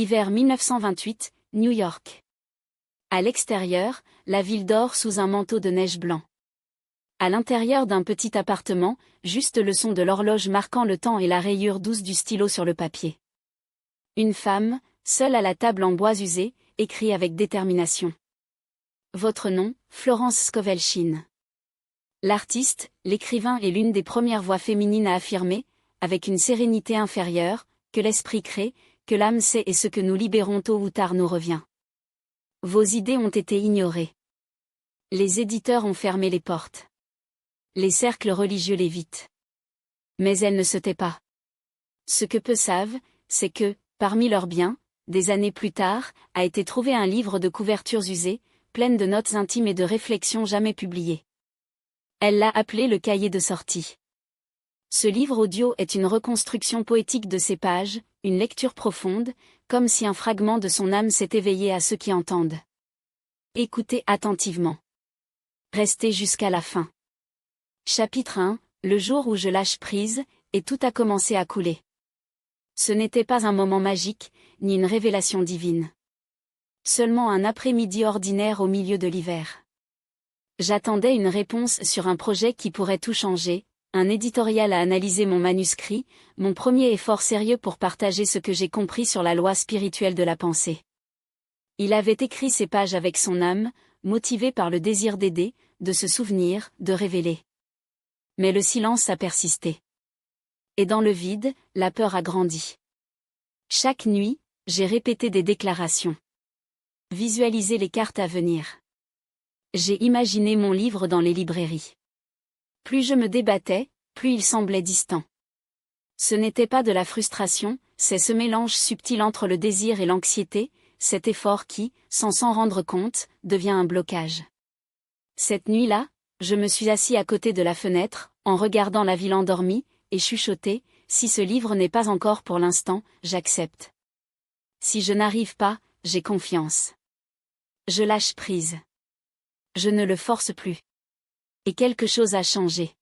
Hiver 1928, New York. À l'extérieur, la ville dort sous un manteau de neige blanc. À l'intérieur d'un petit appartement, juste le son de l'horloge marquant le temps et la rayure douce du stylo sur le papier. Une femme, seule à la table en bois usé, écrit avec détermination. Votre nom, Florence Scovel Shinn. L'artiste, l'écrivain est l'une des premières voix féminines à affirmer, avec une sérénité inférieure, que l'esprit crée, que l'âme sait et ce que nous libérons tôt ou tard nous revient. Vos idées ont été ignorées. Les éditeurs ont fermé les portes. Les cercles religieux l'évitent. Mais elle ne se tait pas. Ce que peu savent, c'est que, parmi leurs biens, des années plus tard, a été trouvé un livre de couvertures usées, pleines de notes intimes et de réflexions jamais publiées. Elle l'a appelé le cahier de sortie. Ce livre audio est une reconstruction poétique de ses pages, une lecture profonde, comme si un fragment de son âme s'est éveillé à ceux qui entendent. Écoutez attentivement. Restez jusqu'à la fin. Chapitre 1, le jour où je lâche prise, et tout a commencé à couler. Ce n'était pas un moment magique, ni une révélation divine. Seulement un après-midi ordinaire au milieu de l'hiver. J'attendais une réponse sur un projet qui pourrait tout changer, un éditorial à analyser mon manuscrit, mon premier effort sérieux pour partager ce que j'ai compris sur la loi spirituelle de la pensée. Il avait écrit ces pages avec son âme, motivé par le désir d'aider, de se souvenir, de révéler. Mais le silence a persisté. Et dans le vide, la peur a grandi. Chaque nuit, j'ai répété des déclarations. Visualisé les cartes à venir. J'ai imaginé mon livre dans les librairies. Plus je me débattais, plus il semblait distant. Ce n'était pas de la frustration, c'est ce mélange subtil entre le désir et l'anxiété, cet effort qui, sans s'en rendre compte, devient un blocage. Cette nuit-là, je me suis assis à côté de la fenêtre, en regardant la ville endormie, et chuchoté, si ce livre n'est pas encore pour l'instant, j'accepte. Si je n'arrive pas, j'ai confiance. Je lâche prise. Je ne le force plus. Et quelque chose a changé.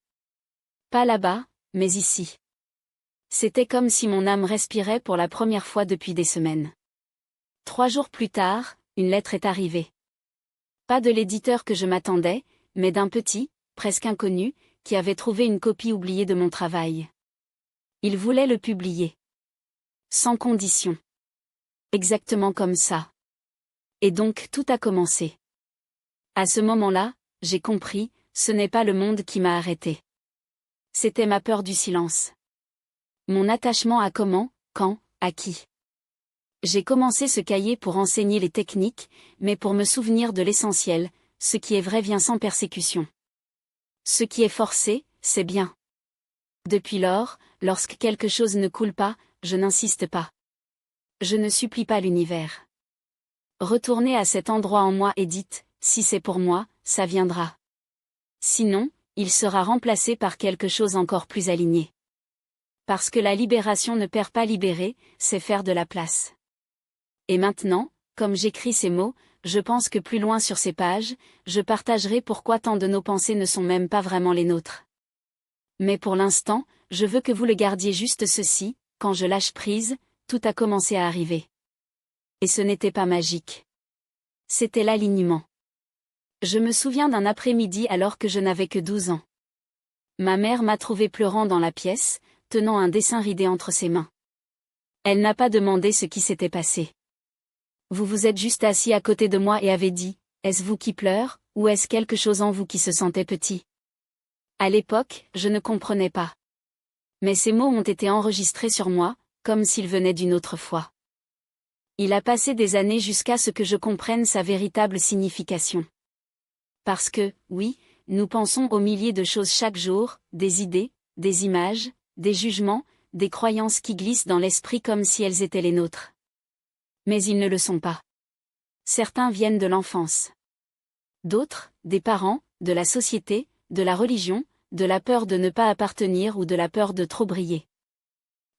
Pas là-bas, mais ici. C'était comme si mon âme respirait pour la première fois depuis des semaines. 3 jours plus tard, une lettre est arrivée. Pas de l'éditeur que je m'attendais, mais d'un petit, presque inconnu, qui avait trouvé une copie oubliée de mon travail. Il voulait le publier. Sans condition. Exactement comme ça. Et donc tout a commencé. À ce moment-là, j'ai compris, ce n'est pas le monde qui m'a arrêté. C'était ma peur du silence. Mon attachement à comment, quand, à qui. J'ai commencé ce cahier pour enseigner les techniques, mais pour me souvenir de l'essentiel, ce qui est vrai vient sans persécution. Ce qui est forcé, c'est bien. Depuis lors, lorsque quelque chose ne coule pas, je n'insiste pas. Je ne supplie pas l'univers. Retournez à cet endroit en moi et dites, si c'est pour moi, ça viendra. Sinon, il sera remplacé par quelque chose encore plus aligné. Parce que la libération ne perd pas libérer, c'est faire de la place. Et maintenant, comme j'écris ces mots, je pense que plus loin sur ces pages, je partagerai pourquoi tant de nos pensées ne sont même pas vraiment les nôtres. Mais pour l'instant, je veux que vous le gardiez juste ceci, quand je lâche prise, tout a commencé à arriver. Et ce n'était pas magique. C'était l'alignement. Je me souviens d'un après-midi alors que je n'avais que 12 ans. Ma mère m'a trouvé pleurant dans la pièce, tenant un dessin ridé entre ses mains. Elle n'a pas demandé ce qui s'était passé. Vous vous êtes juste assis à côté de moi et avez dit, est-ce vous qui pleure, ou est-ce quelque chose en vous qui se sentait petit? À l'époque, je ne comprenais pas. Mais ces mots ont été enregistrés sur moi, comme s'ils venaient d'une autre fois. Il a passé des années jusqu'à ce que je comprenne sa véritable signification. Parce que, oui, nous pensons aux milliers de choses chaque jour, des idées, des images, des jugements, des croyances qui glissent dans l'esprit comme si elles étaient les nôtres. Mais ils ne le sont pas. Certains viennent de l'enfance. D'autres, des parents, de la société, de la religion, de la peur de ne pas appartenir ou de la peur de trop briller.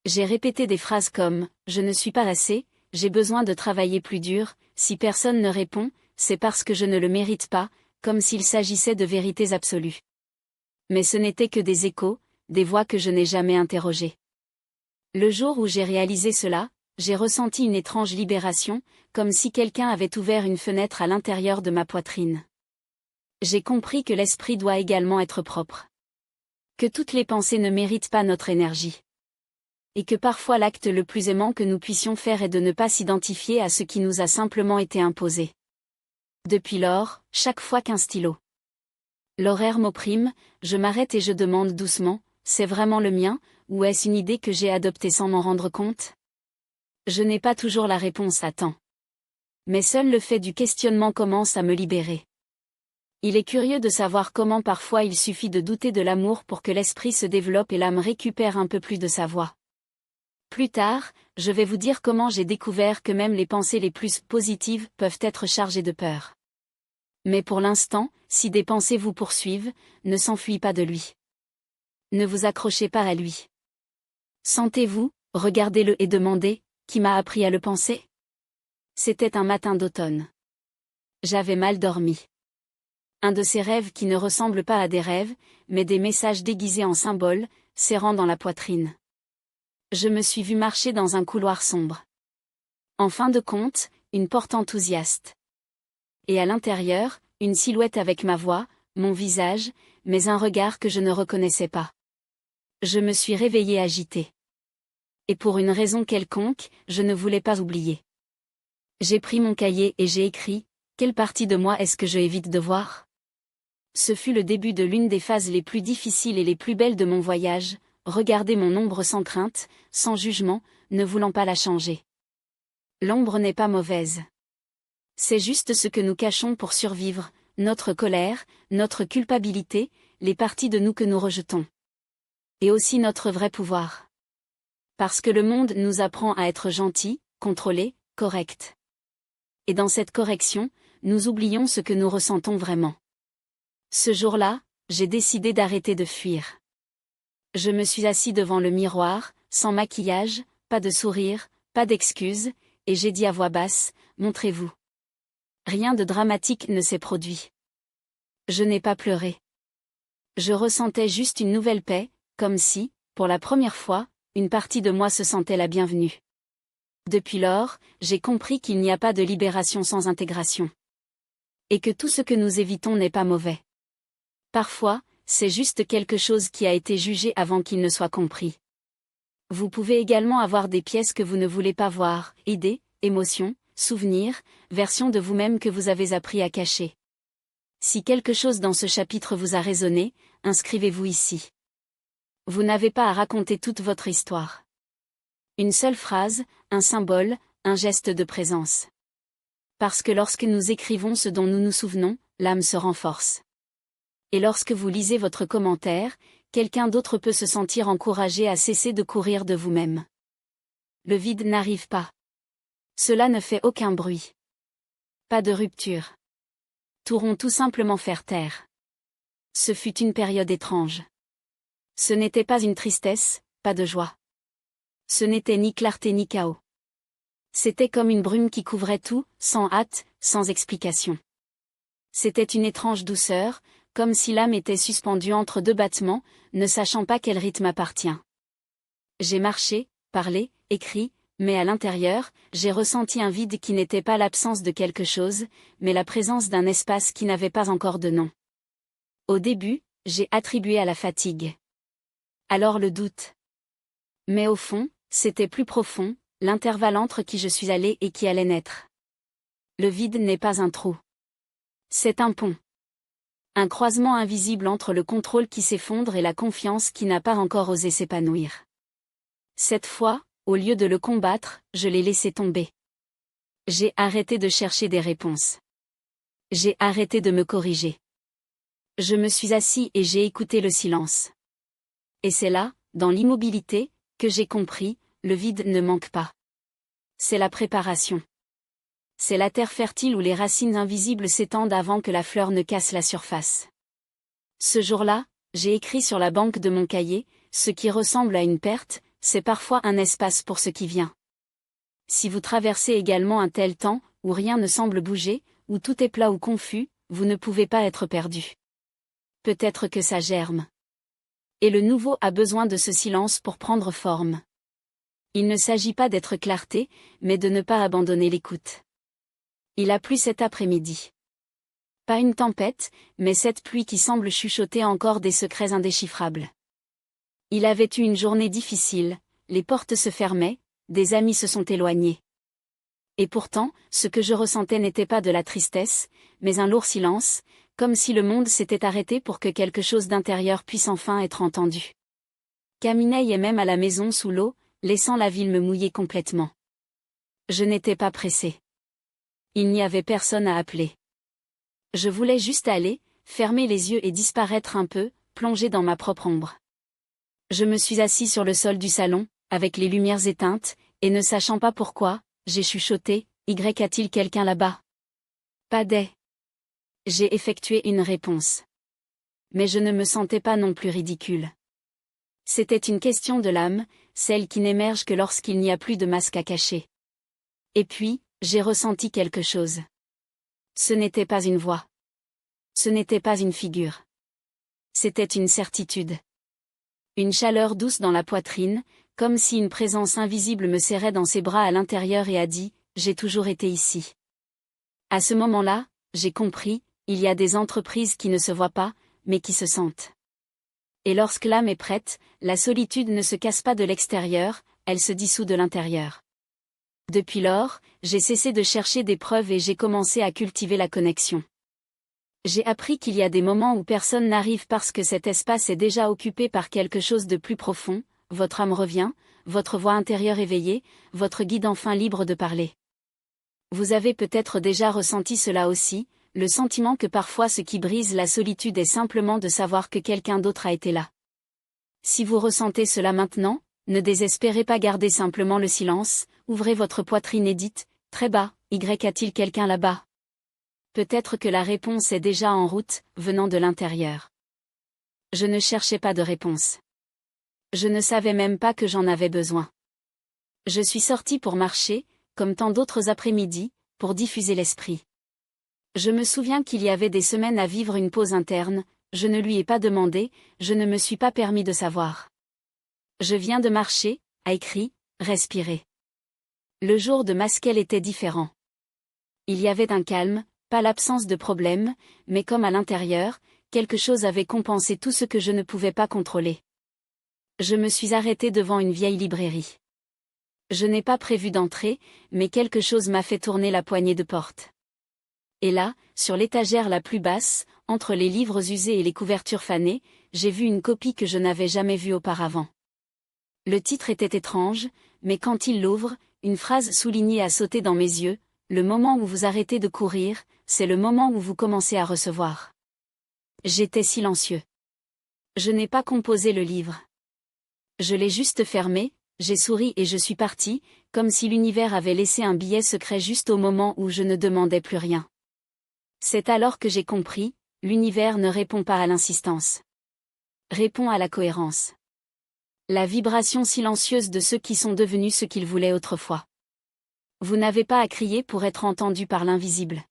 J'ai répété des phrases comme « je ne suis pas assez »,« j'ai besoin de travailler plus dur »,« si personne ne répond, c'est parce que je ne le mérite pas », comme s'il s'agissait de vérités absolues. Mais ce n'étaient que des échos, des voix que je n'ai jamais interrogées. Le jour où j'ai réalisé cela, j'ai ressenti une étrange libération, comme si quelqu'un avait ouvert une fenêtre à l'intérieur de ma poitrine. J'ai compris que l'esprit doit également être propre. Que toutes les pensées ne méritent pas notre énergie. Et que parfois l'acte le plus aimant que nous puissions faire est de ne pas s'identifier à ce qui nous a simplement été imposé. Depuis lors, chaque fois qu'un stylo. L'horaire m'opprime, je m'arrête et je demande doucement, c'est vraiment le mien, ou est-ce une idée que j'ai adoptée sans m'en rendre compte? Je n'ai pas toujours la réponse à temps. Mais seul le fait du questionnement commence à me libérer. Il est curieux de savoir comment parfois il suffit de douter de l'amour pour que l'esprit se développe et l'âme récupère un peu plus de sa voix. Plus tard, je vais vous dire comment j'ai découvert que même les pensées les plus positives peuvent être chargées de peur. Mais pour l'instant, si des pensées vous poursuivent, ne s'enfuient pas de lui. Ne vous accrochez pas à lui. Sentez-vous, regardez-le et demandez, qui m'a appris à le penser? C'était un matin d'automne. J'avais mal dormi. Un de ces rêves qui ne ressemblent pas à des rêves, mais des messages déguisés en symboles, serrant dans la poitrine. Je me suis vu marcher dans un couloir sombre. En fin de compte, une porte enthousiaste. Et à l'intérieur, une silhouette avec ma voix, mon visage, mais un regard que je ne reconnaissais pas. Je me suis réveillée agitée. Et pour une raison quelconque, je ne voulais pas oublier. J'ai pris mon cahier et j'ai écrit, quelle partie de moi est-ce que je évite de voir? Ce fut le début de l'une des phases les plus difficiles et les plus belles de mon voyage, regarder mon ombre sans crainte, sans jugement, ne voulant pas la changer. L'ombre n'est pas mauvaise. C'est juste ce que nous cachons pour survivre, notre colère, notre culpabilité, les parties de nous que nous rejetons. Et aussi notre vrai pouvoir. Parce que le monde nous apprend à être gentils, contrôlés, corrects. Et dans cette correction, nous oublions ce que nous ressentons vraiment. Ce jour-là, j'ai décidé d'arrêter de fuir. Je me suis assis devant le miroir, sans maquillage, pas de sourire, pas d'excuses, et j'ai dit à voix basse, montrez-vous. Rien de dramatique ne s'est produit. Je n'ai pas pleuré. Je ressentais juste une nouvelle paix, comme si, pour la première fois, une partie de moi se sentait la bienvenue. Depuis lors, j'ai compris qu'il n'y a pas de libération sans intégration. Et que tout ce que nous évitons n'est pas mauvais. Parfois, c'est juste quelque chose qui a été jugé avant qu'il ne soit compris. Vous pouvez également avoir des pièces que vous ne voulez pas voir, idées, émotions, souvenirs, versions de vous-même que vous avez appris à cacher. Si quelque chose dans ce chapitre vous a résonné, inscrivez-vous ici. Vous n'avez pas à raconter toute votre histoire. Une seule phrase, un symbole, un geste de présence. Parce que lorsque nous écrivons ce dont nous nous souvenons, l'âme se renforce. Et lorsque vous lisez votre commentaire, quelqu'un d'autre peut se sentir encouragé à cesser de courir de vous-même. Le vide n'arrive pas. Cela ne fait aucun bruit. Pas de rupture. Pourront tout simplement faire taire. Ce fut une période étrange. Ce n'était pas une tristesse, pas de joie. Ce n'était ni clarté ni chaos. C'était comme une brume qui couvrait tout, sans hâte, sans explication. C'était une étrange douceur, comme si l'âme était suspendue entre deux battements, ne sachant pas quel rythme appartient. J'ai marché, parlé, écrit, mais à l'intérieur, j'ai ressenti un vide qui n'était pas l'absence de quelque chose, mais la présence d'un espace qui n'avait pas encore de nom. Au début, j'ai attribué à la fatigue. Alors le doute. Mais au fond, c'était plus profond, l'intervalle entre qui je suis allé et qui allait naître. Le vide n'est pas un trou. C'est un pont. Un croisement invisible entre le contrôle qui s'effondre et la confiance qui n'a pas encore osé s'épanouir. Cette fois, au lieu de le combattre, je l'ai laissé tomber. J'ai arrêté de chercher des réponses. J'ai arrêté de me corriger. Je me suis assis et j'ai écouté le silence. Et c'est là, dans l'immobilité, que j'ai compris, le vide ne manque pas. C'est la préparation. C'est la terre fertile où les racines invisibles s'étendent avant que la fleur ne casse la surface. Ce jour-là, j'ai écrit sur la banque de mon cahier, ce qui ressemble à une perte, c'est parfois un espace pour ce qui vient. Si vous traversez également un tel temps, où rien ne semble bouger, où tout est plat ou confus, vous ne pouvez pas être perdu. Peut-être que ça germe. Et le nouveau a besoin de ce silence pour prendre forme. Il ne s'agit pas d'être clarté, mais de ne pas abandonner l'écoute. Il a plu cet après-midi. Pas une tempête, mais cette pluie qui semble chuchoter encore des secrets indéchiffrables. Il avait eu une journée difficile, les portes se fermaient, des amis se sont éloignés. Et pourtant, ce que je ressentais n'était pas de la tristesse, mais un lourd silence, comme si le monde s'était arrêté pour que quelque chose d'intérieur puisse enfin être entendu. Caminais et même à la maison sous l'eau, laissant la ville me mouiller complètement. Je n'étais pas pressé. Il n'y avait personne à appeler. Je voulais juste aller, fermer les yeux et disparaître un peu, plonger dans ma propre ombre. Je me suis assis sur le sol du salon, avec les lumières éteintes, et ne sachant pas pourquoi, j'ai chuchoté, « Y a-t-il quelqu'un là-bas » Pas des. J'ai effectué une réponse. Mais je ne me sentais pas non plus ridicule. C'était une question de l'âme, celle qui n'émerge que lorsqu'il n'y a plus de masque à cacher. Et puis, j'ai ressenti quelque chose. Ce n'était pas une voix. Ce n'était pas une figure. C'était une certitude. Une chaleur douce dans la poitrine, comme si une présence invisible me serrait dans ses bras à l'intérieur et a dit « J'ai toujours été ici ». À ce moment-là, j'ai compris, il y a des entreprises qui ne se voient pas, mais qui se sentent. Et lorsque l'âme est prête, la solitude ne se casse pas de l'extérieur, elle se dissout de l'intérieur. Depuis lors, j'ai cessé de chercher des preuves et j'ai commencé à cultiver la connexion. J'ai appris qu'il y a des moments où personne n'arrive parce que cet espace est déjà occupé par quelque chose de plus profond, votre âme revient, votre voix intérieure éveillée, votre guide enfin libre de parler. Vous avez peut-être déjà ressenti cela aussi, le sentiment que parfois ce qui brise la solitude est simplement de savoir que quelqu'un d'autre a été là. Si vous ressentez cela maintenant, ne désespérez pas, garder simplement le silence, ouvrez votre poitrine et dites, très bas, Y a-t-il quelqu'un là-bas ? Peut-être que la réponse est déjà en route, venant de l'intérieur. Je ne cherchais pas de réponse. Je ne savais même pas que j'en avais besoin. Je suis sortie pour marcher, comme tant d'autres après-midi, pour diffuser l'esprit. Je me souviens qu'il y avait des semaines à vivre une pause interne, je ne lui ai pas demandé, je ne me suis pas permis de savoir. Je viens de marcher, a écrit, respirer. Le jour de Masquelle était différent. Il y avait un calme, pas l'absence de problème, mais comme à l'intérieur, quelque chose avait compensé tout ce que je ne pouvais pas contrôler. Je me suis arrêtée devant une vieille librairie. Je n'ai pas prévu d'entrer, mais quelque chose m'a fait tourner la poignée de porte. Et là, sur l'étagère la plus basse, entre les livres usés et les couvertures fanées, j'ai vu une copie que je n'avais jamais vue auparavant. Le titre était étrange, mais quand il l'ouvre, une phrase soulignée a sauté dans mes yeux, « Le moment où vous arrêtez de courir, c'est le moment où vous commencez à recevoir. » J'étais silencieux. Je n'ai pas composé le livre. Je l'ai juste fermé, j'ai souri et je suis partie, comme si l'univers avait laissé un billet secret juste au moment où je ne demandais plus rien. C'est alors que j'ai compris, l'univers ne répond pas à l'insistance. Répond à la cohérence. La vibration silencieuse de ceux qui sont devenus ce qu'ils voulaient autrefois. Vous n'avez pas à crier pour être entendu par l'invisible.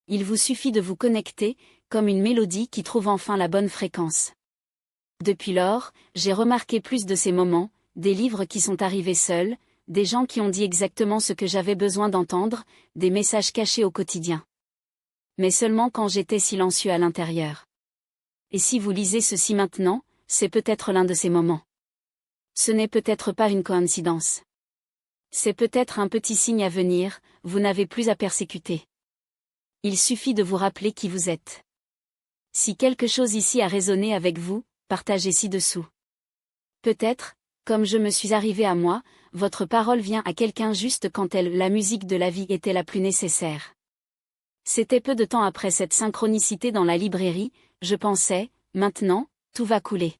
Il vous suffit de vous connecter, comme une mélodie qui trouve enfin la bonne fréquence. Depuis lors, j'ai remarqué plus de ces moments, des livres qui sont arrivés seuls, des gens qui ont dit exactement ce que j'avais besoin d'entendre, des messages cachés au quotidien. Mais seulement quand j'étais silencieux à l'intérieur. Et si vous lisez ceci maintenant, c'est peut-être l'un de ces moments. Ce n'est peut-être pas une coïncidence. C'est peut-être un petit signe à venir, vous n'avez plus à persécuter. Il suffit de vous rappeler qui vous êtes. Si quelque chose ici a résonné avec vous, partagez ci-dessous. Peut-être, comme je me suis arrivé à moi, votre parole vient à quelqu'un juste quand la musique de la vie était la plus nécessaire. C'était peu de temps après cette synchronicité dans la librairie, je pensais, maintenant, tout va couler.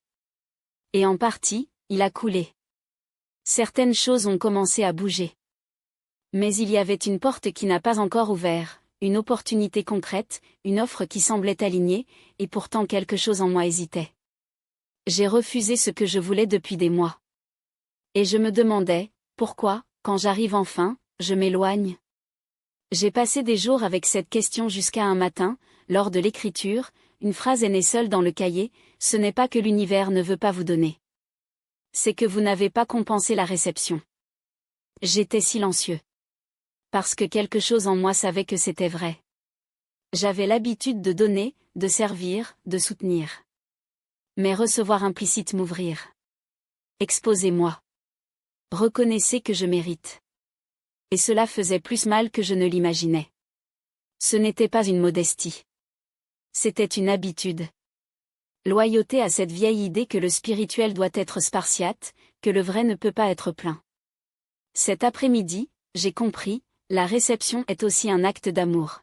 Et en partie, il a coulé. Certaines choses ont commencé à bouger. Mais il y avait une porte qui n'a pas encore ouvert, une opportunité concrète, une offre qui semblait alignée, et pourtant quelque chose en moi hésitait. J'ai refusé ce que je voulais depuis des mois. Et je me demandais, pourquoi, quand j'arrive enfin, je m'éloigne ? J'ai passé des jours avec cette question jusqu'à un matin, lors de l'écriture, une phrase est née seule dans le cahier, ce n'est pas que l'univers ne veut pas vous donner. C'est que vous n'avez pas compensé la réception. J'étais silencieux. Parce que quelque chose en moi savait que c'était vrai. J'avais l'habitude de donner, de servir, de soutenir. Mais recevoir implicite m'ouvrir. Exposez-moi. Reconnaissez que je mérite. Et cela faisait plus mal que je ne l'imaginais. Ce n'était pas une modestie. C'était une habitude. Loyauté à cette vieille idée que le spirituel doit être spartiate, que le vrai ne peut pas être plein. Cet après-midi, j'ai compris, la réception est aussi un acte d'amour.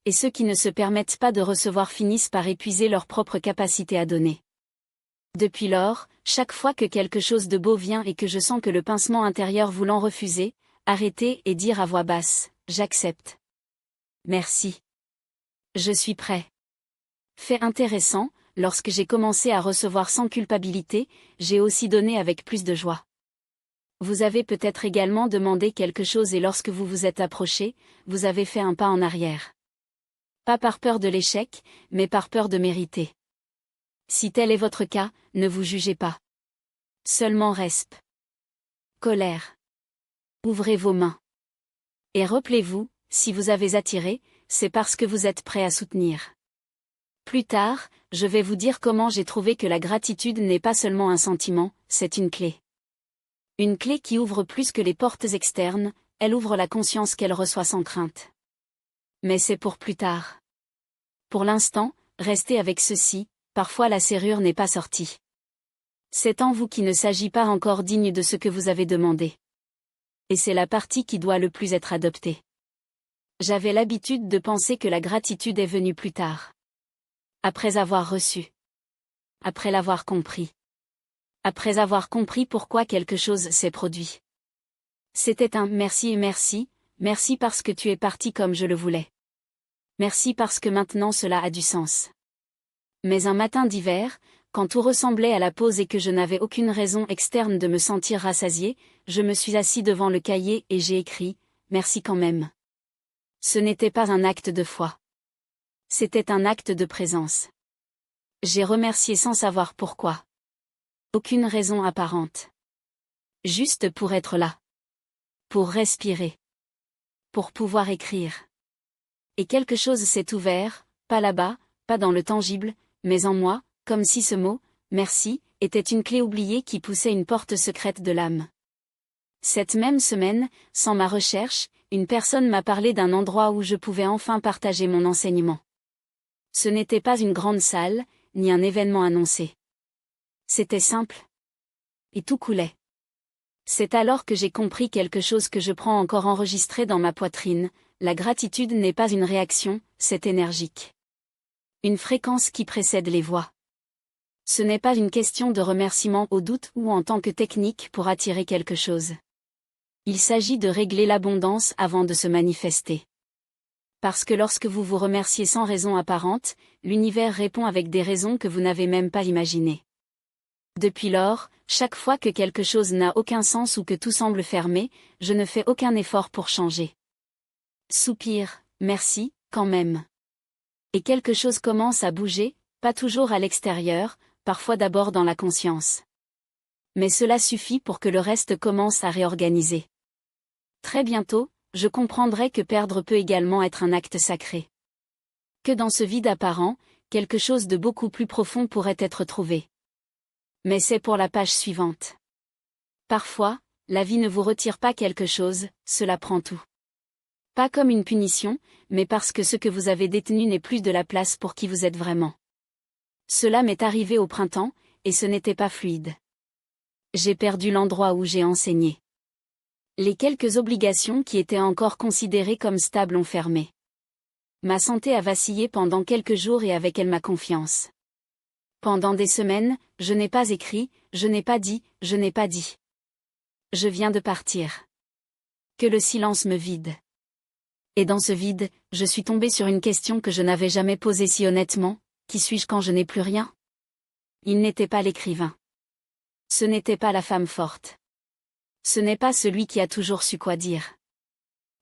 Et ceux qui ne se permettent pas de recevoir finissent par épuiser leur propre capacité à donner. Depuis lors, chaque fois que quelque chose de beau vient et que je sens que le pincement intérieur voulant refuser, arrêter et dire à voix basse, j'accepte. Merci. Je suis prêt. Fait intéressant, lorsque j'ai commencé à recevoir sans culpabilité, j'ai aussi donné avec plus de joie. Vous avez peut-être également demandé quelque chose et lorsque vous vous êtes approché, vous avez fait un pas en arrière. Pas par peur de l'échec, mais par peur de mériter. Si tel est votre cas, ne vous jugez pas. Seulement respect. Colère. Ouvrez vos mains. Et rappelez-vous, si vous avez attiré, c'est parce que vous êtes prêt à soutenir. Plus tard, je vais vous dire comment j'ai trouvé que la gratitude n'est pas seulement un sentiment, c'est une clé. Une clé qui ouvre plus que les portes externes, elle ouvre la conscience qu'elle reçoit sans crainte. Mais c'est pour plus tard. Pour l'instant, restez avec ceci, parfois la serrure n'est pas sortie. C'est en vous qu'il ne s'agit pas encore digne de ce que vous avez demandé. Et c'est la partie qui doit le plus être adoptée. J'avais l'habitude de penser que la gratitude est venue plus tard. Après avoir reçu. Après l'avoir compris. Après avoir compris pourquoi quelque chose s'est produit. C'était un merci et merci, merci parce que tu es parti comme je le voulais. Merci parce que maintenant cela a du sens. Mais un matin d'hiver, quand tout ressemblait à la pause et que je n'avais aucune raison externe de me sentir rassasié, je me suis assis devant le cahier et j'ai écrit « Merci quand même ». Ce n'était pas un acte de foi. C'était un acte de présence. J'ai remercié sans savoir pourquoi. Aucune raison apparente. Juste pour être là. Pour respirer. Pour pouvoir écrire. Et quelque chose s'est ouvert, pas là-bas, pas dans le tangible, mais en moi, comme si ce mot, merci, était une clé oubliée qui poussait une porte secrète de l'âme. Cette même semaine, sans ma recherche, une personne m'a parlé d'un endroit où je pouvais enfin partager mon enseignement. Ce n'était pas une grande salle, ni un événement annoncé. C'était simple. Et tout coulait. C'est alors que j'ai compris quelque chose que je prends encore enregistré dans ma poitrine, la gratitude n'est pas une réaction, c'est énergique. Une fréquence qui précède les voix. Ce n'est pas une question de remerciement au doute ou en tant que technique pour attirer quelque chose. Il s'agit de régler l'abondance avant de se manifester. Parce que lorsque vous vous remerciez sans raison apparente, l'univers répond avec des raisons que vous n'avez même pas imaginées. Depuis lors, chaque fois que quelque chose n'a aucun sens ou que tout semble fermé, je ne fais aucun effort pour changer. Soupir, merci, quand même. Et quelque chose commence à bouger, pas toujours à l'extérieur, parfois d'abord dans la conscience. Mais cela suffit pour que le reste commence à réorganiser. Très bientôt, je comprendrai que perdre peut également être un acte sacré. Que dans ce vide apparent, quelque chose de beaucoup plus profond pourrait être trouvé. Mais c'est pour la page suivante. Parfois, la vie ne vous retire pas quelque chose, cela prend tout. Pas comme une punition, mais parce que ce que vous avez détenu n'est plus de la place pour qui vous êtes vraiment. Cela m'est arrivé au printemps, et ce n'était pas fluide. J'ai perdu l'endroit où j'ai enseigné. Les quelques obligations qui étaient encore considérées comme stables ont fermé. Ma santé a vacillé pendant quelques jours et avec elle ma confiance. Pendant des semaines, je n'ai pas écrit, je n'ai pas dit, je n'ai pas dit. Je viens de partir. Que le silence me vide. Et dans ce vide, je suis tombée sur une question que je n'avais jamais posée si honnêtement, qui suis-je quand je n'ai plus rien? Il n'était pas l'écrivain. Ce n'était pas la femme forte. Ce n'est pas celui qui a toujours su quoi dire.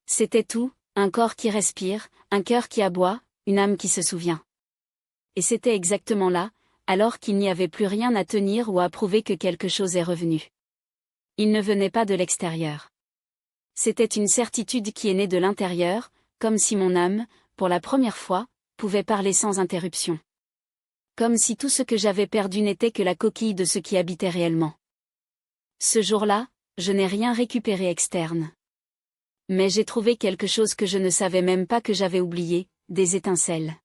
C'était tout, un corps qui respire, un cœur qui aboie, une âme qui se souvient. Et c'était exactement là, alors qu'il n'y avait plus rien à tenir ou à prouver que quelque chose est revenu. Il ne venait pas de l'extérieur. C'était une certitude qui est née de l'intérieur, comme si mon âme, pour la première fois, pouvait parler sans interruption. Comme si tout ce que j'avais perdu n'était que la coquille de ce qui habitait réellement. Ce jour-là, je n'ai rien récupéré externe. Mais j'ai trouvé quelque chose que je ne savais même pas que j'avais oublié, des étincelles.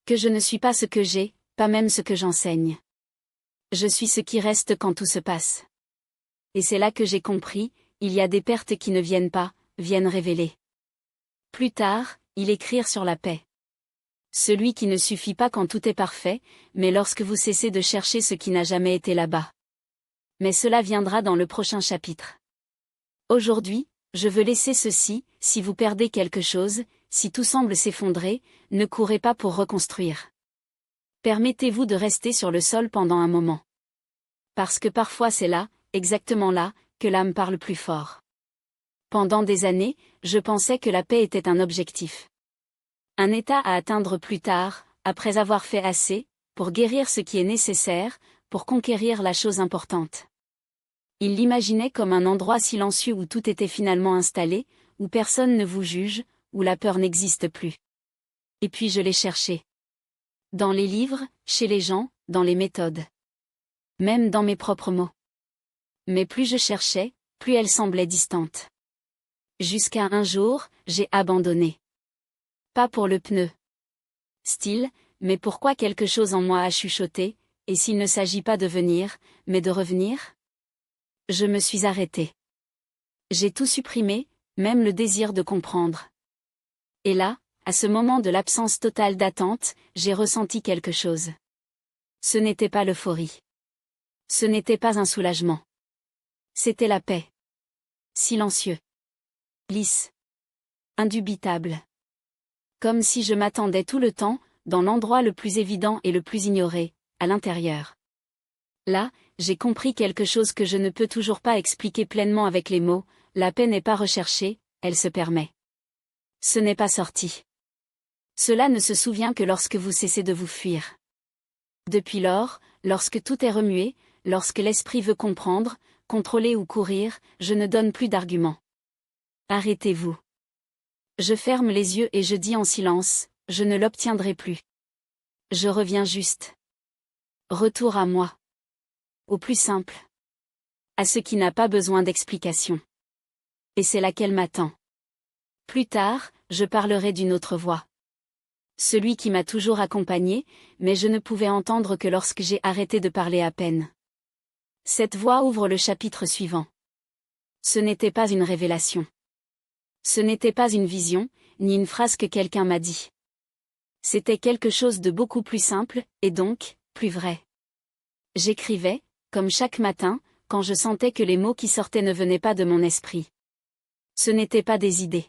Que je ne suis pas ce que j'ai, pas même ce que j'enseigne. Je suis ce qui reste quand tout se passe. Et c'est là que j'ai compris, il y a des pertes qui ne viennent pas, viennent révéler. Plus tard, il écrire sur la paix. Celui qui ne suffit pas quand tout est parfait, mais lorsque vous cessez de chercher ce qui n'a jamais été là-bas. Mais cela viendra dans le prochain chapitre. Aujourd'hui, je veux laisser ceci, si vous perdez quelque chose, si tout semble s'effondrer, ne courez pas pour reconstruire. Permettez-vous de rester sur le sol pendant un moment. Parce que parfois c'est là, exactement là, que l'âme parle plus fort. Pendant des années, je pensais que la paix était un objectif. Un état à atteindre plus tard, après avoir fait assez, pour guérir ce qui est nécessaire, pour conquérir la chose importante. Il l'imaginait comme un endroit silencieux où tout était finalement installé, où personne ne vous juge, où la peur n'existe plus. Et puis je l'ai cherché. Dans les livres, chez les gens, dans les méthodes. Même dans mes propres mots. Mais plus je cherchais, plus elle semblait distante. Jusqu'à un jour, j'ai abandonné. Pas pour le pneu. Style, mais pourquoi quelque chose en moi a chuchoté, et s'il ne s'agit pas de venir, mais de revenir? Je me suis arrêtée. J'ai tout supprimé, même le désir de comprendre. Et là, à ce moment de l'absence totale d'attente, j'ai ressenti quelque chose. Ce n'était pas l'euphorie. Ce n'était pas un soulagement. C'était la paix. Silencieux. Lisse. Indubitable. Comme si je m'attendais tout le temps, dans l'endroit le plus évident et le plus ignoré, à l'intérieur. Là, j'ai compris quelque chose que je ne peux toujours pas expliquer pleinement avec les mots, la paix n'est pas recherchée, elle se permet. Ce n'est pas sorti. Cela ne se souvient que lorsque vous cessez de vous fuir. Depuis lors, lorsque tout est remué, lorsque l'esprit veut comprendre, contrôler ou courir, je ne donne plus d'arguments. Arrêtez-vous. Je ferme les yeux et je dis en silence, je ne l'obtiendrai plus. Je reviens juste. Retour à moi. Au plus simple. À ce qui n'a pas besoin d'explication. Et c'est laquelle m'attend. Plus tard, je parlerai d'une autre voix. Celui qui m'a toujours accompagné, mais je ne pouvais entendre que lorsque j'ai arrêté de parler à peine. Cette voix ouvre le chapitre suivant. Ce n'était pas une révélation. Ce n'était pas une vision, ni une phrase que quelqu'un m'a dit. C'était quelque chose de beaucoup plus simple, et donc, plus vrai. J'écrivais, comme chaque matin, quand je sentais que les mots qui sortaient ne venaient pas de mon esprit. Ce n'étaient pas des idées.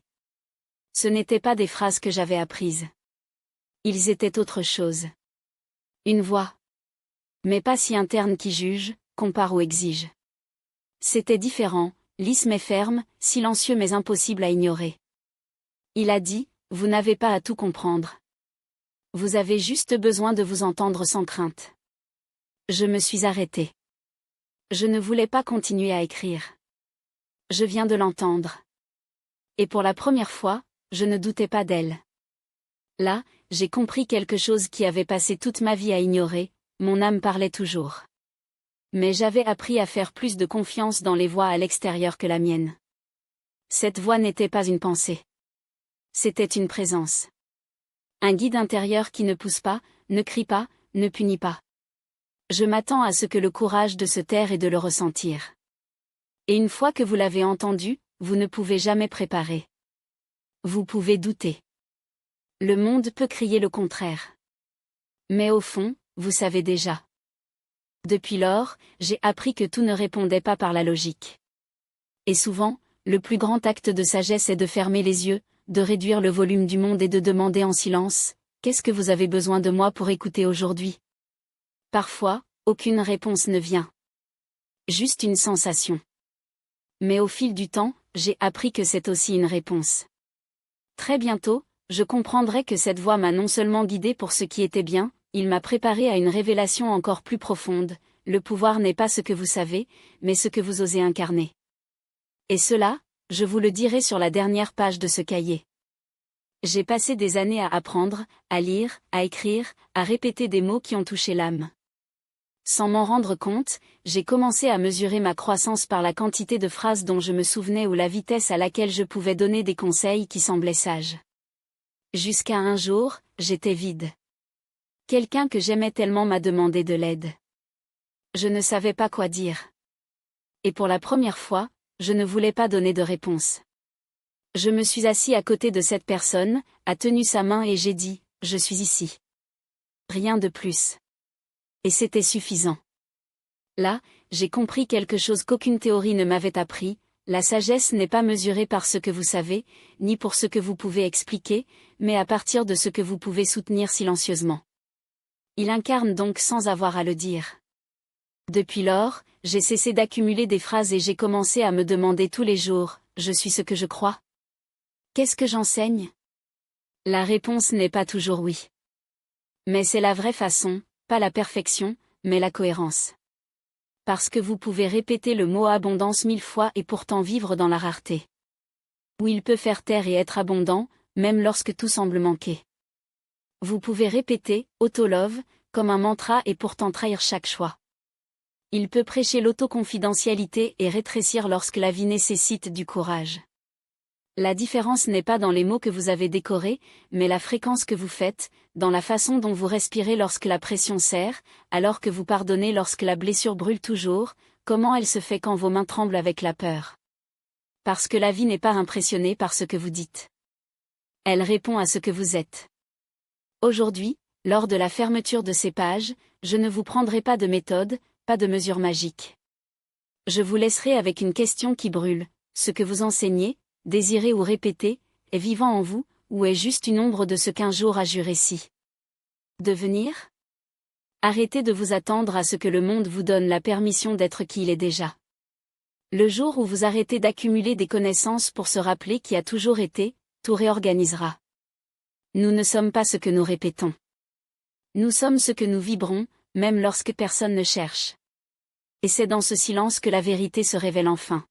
Ce n'étaient pas des phrases que j'avais apprises. Ils étaient autre chose. Une voix. Mais pas si interne qui juge, compare ou exige. C'était différent, lisse mais ferme, silencieux mais impossible à ignorer. Il a dit, vous n'avez pas à tout comprendre. Vous avez juste besoin de vous entendre sans crainte. Je me suis arrêtée. Je ne voulais pas continuer à écrire. Je viens de l'entendre. Et pour la première fois, je ne doutais pas d'elle. Là, j'ai compris quelque chose qui avait passé toute ma vie à ignorer, mon âme parlait toujours. Mais j'avais appris à faire plus de confiance dans les voix à l'extérieur que la mienne. Cette voix n'était pas une pensée. C'était une présence. Un guide intérieur qui ne pousse pas, ne crie pas, ne punit pas. Je m'attends à ce que le courage de se taire et de le ressentir. Et une fois que vous l'avez entendu, vous ne pouvez jamais préparer. Vous pouvez douter. Le monde peut crier le contraire. Mais au fond, vous savez déjà. Depuis lors, j'ai appris que tout ne répondait pas par la logique. Et souvent, le plus grand acte de sagesse est de fermer les yeux, de réduire le volume du monde et de demander en silence, « Qu'est-ce que vous avez besoin de moi pour écouter aujourd'hui ?» Parfois, aucune réponse ne vient. Juste une sensation. Mais au fil du temps, j'ai appris que c'est aussi une réponse. Très bientôt, je comprendrai que cette voix m'a non seulement guidé pour ce qui était bien, il m'a préparé à une révélation encore plus profonde, le pouvoir n'est pas ce que vous savez, mais ce que vous osez incarner. Et cela, je vous le dirai sur la dernière page de ce cahier. J'ai passé des années à apprendre, à lire, à écrire, à répéter des mots qui ont touché l'âme. Sans m'en rendre compte, j'ai commencé à mesurer ma croissance par la quantité de phrases dont je me souvenais ou la vitesse à laquelle je pouvais donner des conseils qui semblaient sages. Jusqu'à un jour, j'étais vide. Quelqu'un que j'aimais tellement m'a demandé de l'aide. Je ne savais pas quoi dire. Et pour la première fois, je ne voulais pas donner de réponse. Je me suis assis à côté de cette personne, a tenu sa main et j'ai dit, « Je suis ici. » Rien de plus. Et c'était suffisant. Là, j'ai compris quelque chose qu'aucune théorie ne m'avait appris, la sagesse n'est pas mesurée par ce que vous savez, ni pour ce que vous pouvez expliquer, mais à partir de ce que vous pouvez soutenir silencieusement. Il incarne donc sans avoir à le dire. Depuis lors, j'ai cessé d'accumuler des phrases et j'ai commencé à me demander tous les jours, « Je suis ce que je crois ? Qu'est-ce que j'enseigne ?» La réponse n'est pas toujours oui. Mais c'est la vraie façon, pas la perfection, mais la cohérence. Parce que vous pouvez répéter le mot abondance 1000 fois et pourtant vivre dans la rareté. Où il peut faire taire et être abondant, même lorsque tout semble manquer. Vous pouvez répéter « auto-love » comme un mantra et pourtant trahir chaque choix. Il peut prêcher l'autoconfidentialité et rétrécir lorsque la vie nécessite du courage. La différence n'est pas dans les mots que vous avez décorés, mais la fréquence que vous faites, dans la façon dont vous respirez lorsque la pression serre, alors que vous pardonnez lorsque la blessure brûle toujours, comment elle se fait quand vos mains tremblent avec la peur. Parce que la vie n'est pas impressionnée par ce que vous dites. Elle répond à ce que vous êtes. Aujourd'hui, lors de la fermeture de ces pages, je ne vous prendrai pas de méthode, pas de mesure magique. Je vous laisserai avec une question qui brûle, ce que vous enseignez, désirez ou répétez, est vivant en vous, ou est juste une ombre de ce qu'un jour a juré si devenir ? Arrêtez de vous attendre à ce que le monde vous donne la permission d'être qui il est déjà. Le jour où vous arrêtez d'accumuler des connaissances pour se rappeler qui a toujours été, tout réorganisera. Nous ne sommes pas ce que nous répétons. Nous sommes ce que nous vibrons, même lorsque personne ne cherche. Et c'est dans ce silence que la vérité se révèle enfin.